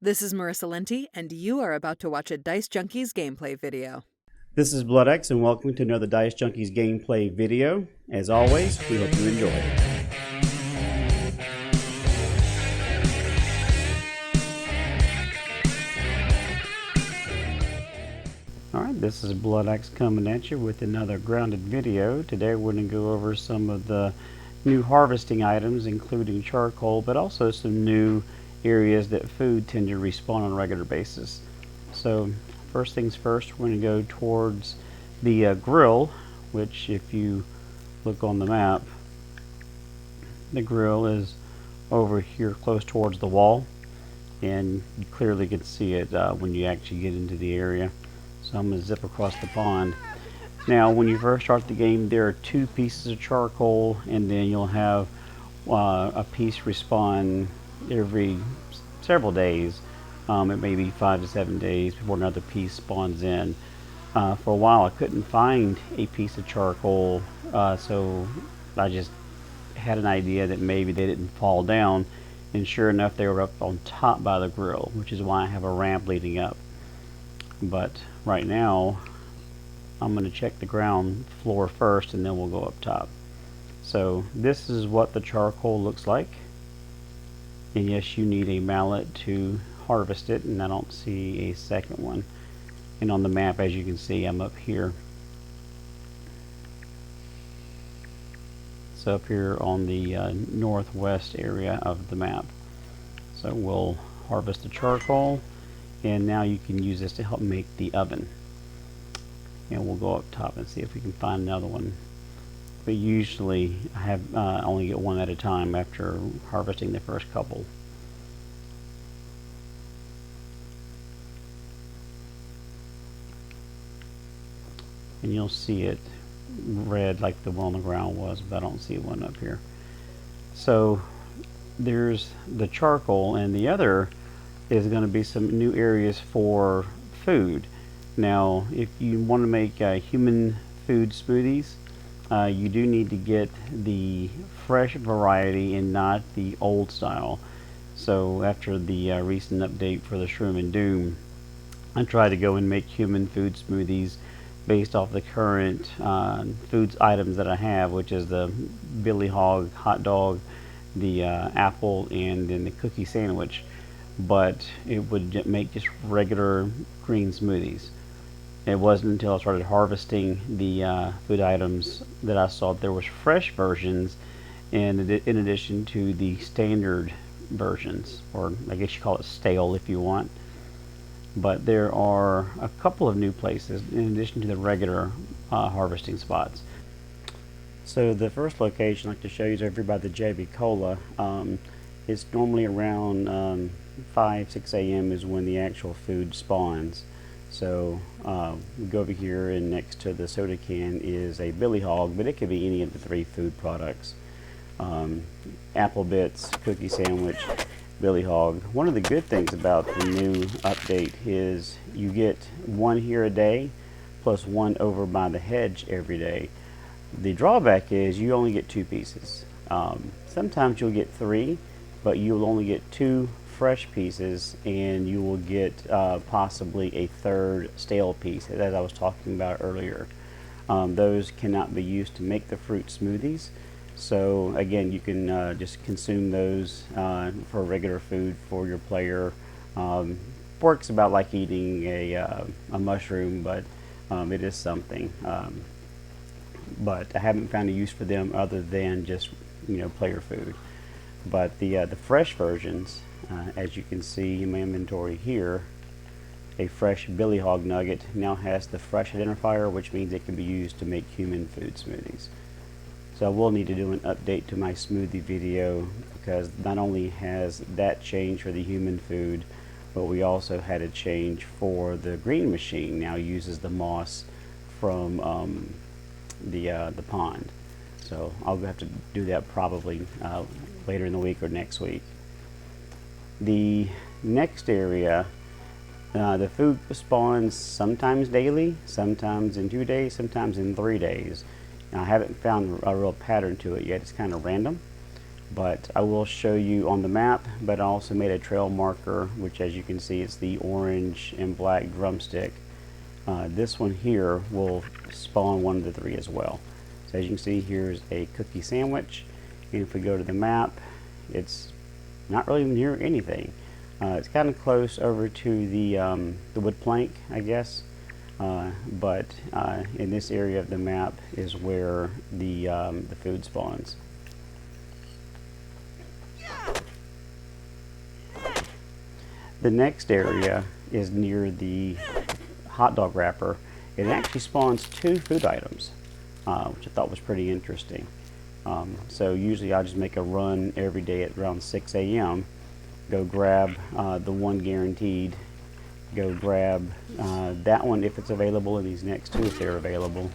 This is Marissa Lenti, and you are about to watch a Dicejunkies gameplay video. This is Bloodaxe, and welcome to another Dicejunkies gameplay video. As always, we hope you enjoy it. Alright, this is Bloodaxe coming at you with another grounded video. Today we're going to go over some of the new harvesting items, including charcoal, but also some new areas that food tend to respawn on a regular basis. So first things first, we're going to go towards the grill, which if you look on the map, the grill is over here close towards the wall, and you clearly can see it when you actually get into the area. So I'm going to zip across the pond. Now when you first start the game, there are 2 pieces of charcoal, and then you'll have a piece respawn every several days. It may be 5 to 7 days before another piece spawns in. For a while I couldn't find a piece of charcoal, so I just had an idea that maybe they didn't fall down, and sure enough they were up on top by the grill, which is why I have a ramp leading up. But right now I'm going to check the ground floor first, and then we'll go up top. So this is what the charcoal looks like, and yes, you need a mallet to harvest it, and I don't see a second one. And on the map, as you can see, I'm up here. So up here on the northwest area of the map. So we'll harvest the charcoal, and now you can use this to help make the oven. And we'll go up top and see if we can find another one. But usually I have only get one at a time after harvesting the first couple. And you'll see it red like the one on the ground was, but I don't see one up here. So there's the charcoal, and the other is going to be some new areas for food. Now if you want to make human food smoothies, you do need to get the fresh variety and not the old style. So after the recent update for the Shroom and Doom, I tried to go and make human food smoothies based off the current foods items that I have, which is the Billy Hog hot dog, the apple, and then the cookie sandwich. But it would make just regular green smoothies. It wasn't until I started harvesting the food items that I saw there was fresh versions, and in addition to the standard versions, or I guess you call it stale if you want. But there are a couple of new places in addition to the regular harvesting spots. So the first location I'd like to show you is over by the JB Cola. It's normally around 5-6 a.m. is when the actual food spawns. So we go over here, and next to the soda can is a Billy Hog, but it could be any of the 3 food products. Apple Bits, cookie sandwich, Billy Hog. One of the good things about the new update is you get 1 here a day plus 1 over by the hedge every day. The drawback is you only get 2 pieces. Sometimes you'll get 3, but you'll only get 2 fresh pieces, and you will get possibly a 3rd stale piece, as I was talking about earlier. Those cannot be used to make the fruit smoothies. So again, you can just consume those for regular food for your player. Works about like eating a mushroom, but it is something. But I haven't found a use for them other than just player food. But the fresh versions, as you can see in my inventory here, a fresh Billy Hog nugget now has the fresh identifier, which means it can be used to make human food smoothies. So I will need to do an update to my smoothie video, because not only has that changed for the human food, but we also had a change for the green machine. Now uses the moss from the pond. So I'll have to do that probably later in the week or next week. The next area, the food spawns sometimes daily, sometimes in 2 days, sometimes in 3 days. Now, I haven't found a real pattern to it yet. It's kind of random. But I will show you on the map, but I also made a trail marker, which as you can see it's the orange and black drumstick. This one here will spawn one of the three as well. So as you can see, here's a cookie sandwich, and if we go to the map, it's not really near anything. It's kind of close over to the wood plank, I guess, but in this area of the map is where the food spawns. The next area is near the hot dog wrapper. It actually spawns 2 food items, which I thought was pretty interesting. So usually I just make a run every day at around 6 a.m. Go grab the one guaranteed. Go grab that one if it's available, and these next 2 if they're available.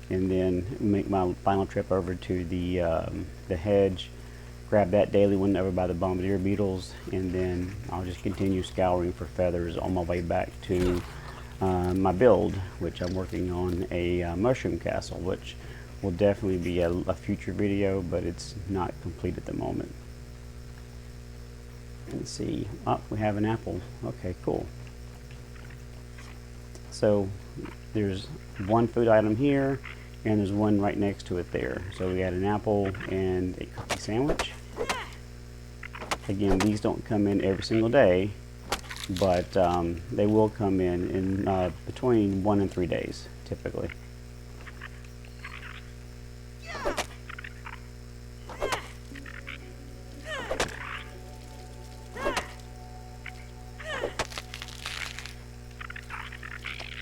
And then make my final trip over to the hedge. Grab that daily one over by the bombardier beetles, and then I'll just continue scouring for feathers on my way back to my build, which I'm working on a mushroom castle, which will definitely be a future video, but it's not complete at the moment. Let's see. Oh, we have an apple. Okay, cool. So there's one food item here, and there's one right next to it there. So we got an apple and a cookie sandwich. Again, these don't come in every single day, but they will come in between 1 and 3 days, typically.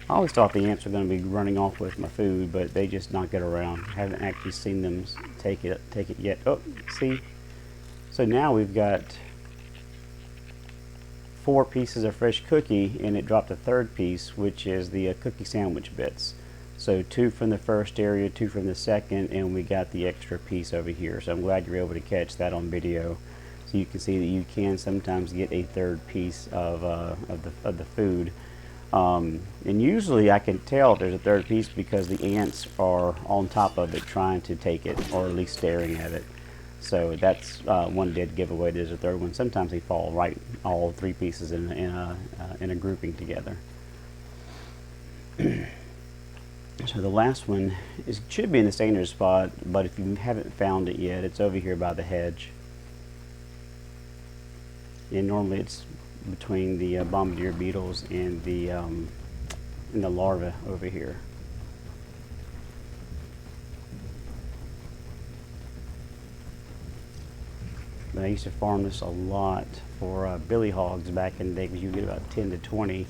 I always thought the ants were going to be running off with my food, but they just knock it around. I haven't actually seen them take it yet. Oh, see? So now we've got 4 pieces of fresh cookie, and it dropped a 3rd piece, which is the cookie sandwich bits. So 2 from the first area, 2 from the second, and we got the extra piece over here. So I'm glad you're able to catch that on video. So you can see that you can sometimes get a 3rd piece of the food. And usually I can tell if there's a 3rd piece because the ants are on top of it trying to take it, or at least staring at it. So that's one dead giveaway. There's a 3rd one. Sometimes they fall right, all 3 pieces in a grouping together. So the last one should be in the standard spot, but if you haven't found it yet, it's over here by the hedge. And normally it's between the bombardier beetles and the larvae over here. But I used to farm this a lot for billy hogs back in the day, because you get about 10 to 20,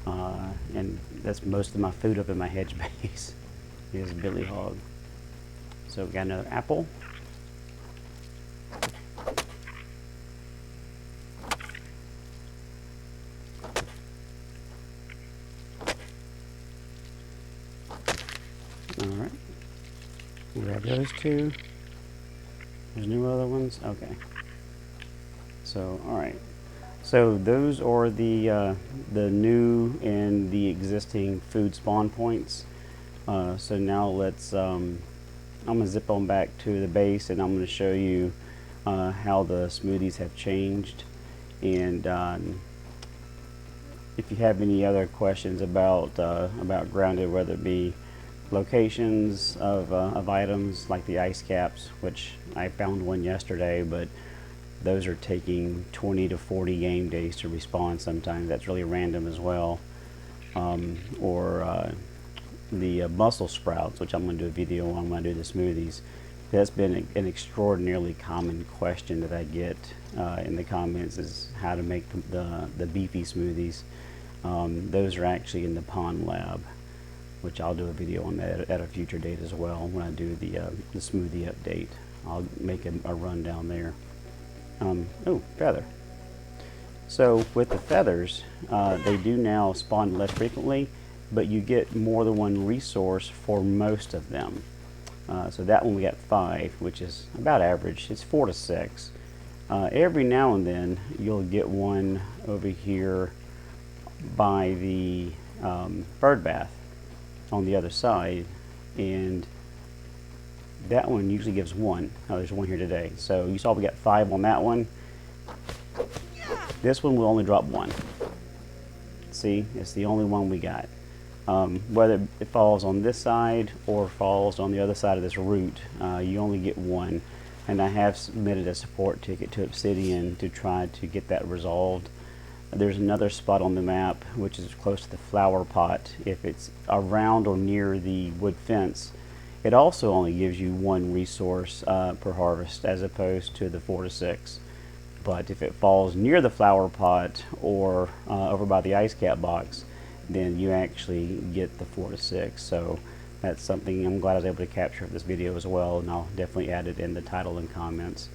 and that's most of my food up in my hedge base is billy hog. So we got another apple. Alright, grab those 2. There's no other ones? Okay. So, alright. So those are the new and the existing food spawn points. So now let's, I'm going to zip on back to the base, and I'm going to show you how the smoothies have changed. And if you have any other questions about Grounded, whether it be locations of items like the ice caps, which I found one yesterday, but those are taking 20 to 40 game days to respawn sometimes. That's really random as well. Or the mussel sprouts, which I'm going to do a video on when I do the smoothies. That's been an extraordinarily common question that I get in the comments, is how to make the beefy smoothies. Those are actually in the pond lab, which I'll do a video on that at a future date as well. When I do the smoothie update, I'll make a run down there. Oh, feather. So with the feathers, they do now spawn less frequently, but you get more than one resource for most of them. So that one we got 5, which is about average. It's 4 to 6. Every now and then you'll get one over here by the bird bath on the other side, and That one usually gives 1. Oh, there's 1 here today. So you saw we got 5 on that one. This one will only drop 1. See, it's the only one we got. Whether it falls on this side or falls on the other side of this route, you only get 1. And I have submitted a support ticket to Obsidian to try to get that resolved. There's another spot on the map which is close to the flower pot. If it's around or near the wood fence, it also only gives you 1 resource per harvest as opposed to the 4 to 6. But if it falls near the flower pot or over by the ice cap box, then you actually get the 4 to 6. So that's something I'm glad I was able to capture for this video as well, and I'll definitely add it in the title and comments.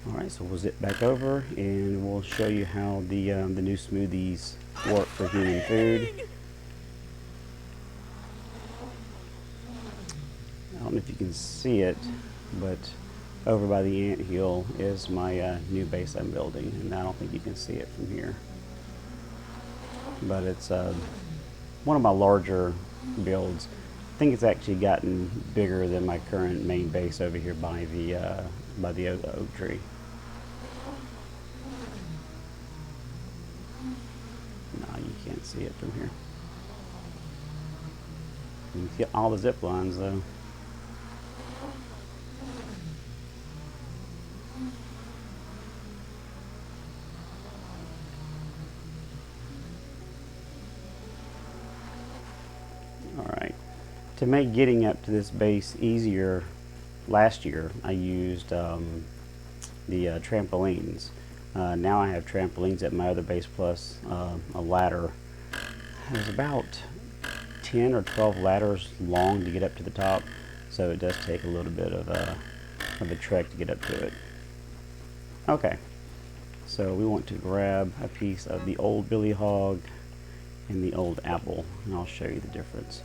Alright, so we'll zip back over and we'll show you how the new smoothies work for human food. I don't know if you can see it, but over by the anthill is my new base I'm building, and I don't think you can see it from here. But it's one of my larger builds. I think it's actually gotten bigger than my current main base over here by the oak tree. No, you can't see it from here. You can see all the zip lines though. Alright, to make getting up to this base easier, last year I used the trampolines. Now I have trampolines at my other base plus a ladder. There's about 10 or 12 ladders long to get up to the top, so it does take a little bit of a trek to get up to it. Okay, so we want to grab a piece of the old billy hog and the old apple, and I'll show you the difference.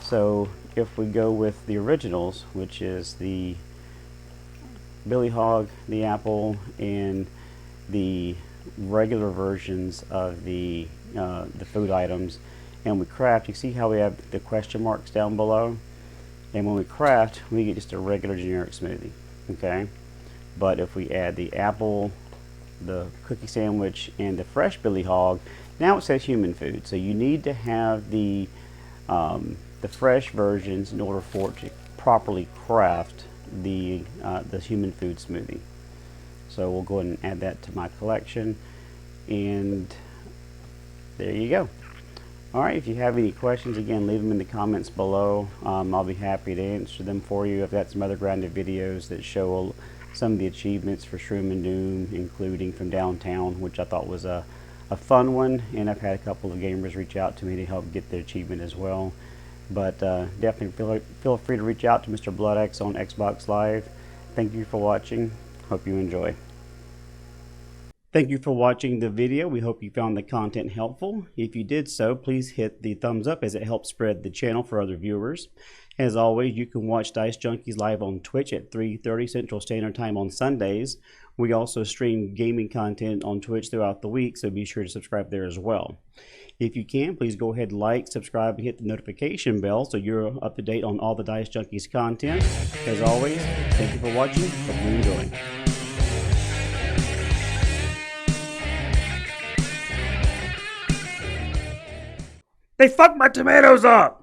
So if we go with the originals, which is the billy hog, the apple, and the regular versions of the food items, and we craft, you see how we have the question marks down below, and when we craft we get just a regular generic smoothie. Okay, but if we add the apple, the cookie sandwich, and the fresh billy hog, now it says human food. So you need to have the fresh versions in order for it to properly craft the human food smoothie. So we'll go ahead and add that to my collection, and there you go. Alright, if you have any questions, again, leave them in the comments below. I'll be happy to answer them for you. I've got some other grounded videos that show some of the achievements for Shroom and Doom, including from downtown, which I thought was a fun one, and I've had a couple of gamers reach out to me to help get their achievement as well. But definitely feel free to reach out to Mr. Bloodaxe on Xbox Live. Thank you for watching. Hope you enjoy. Thank you for watching the video. We hope you found the content helpful. If you did so, please hit the thumbs up as it helps spread the channel for other viewers. As always, you can watch Dicejunkies live on Twitch at 3:30 Central Standard Time on Sundays. We also stream gaming content on Twitch throughout the week, so be sure to subscribe there as well. If you can, please go ahead, like, subscribe, and hit the notification bell so you're up to date on all the Dicejunkies content. As always, thank you for watching. Hope you enjoy. They fucked my tomatoes up!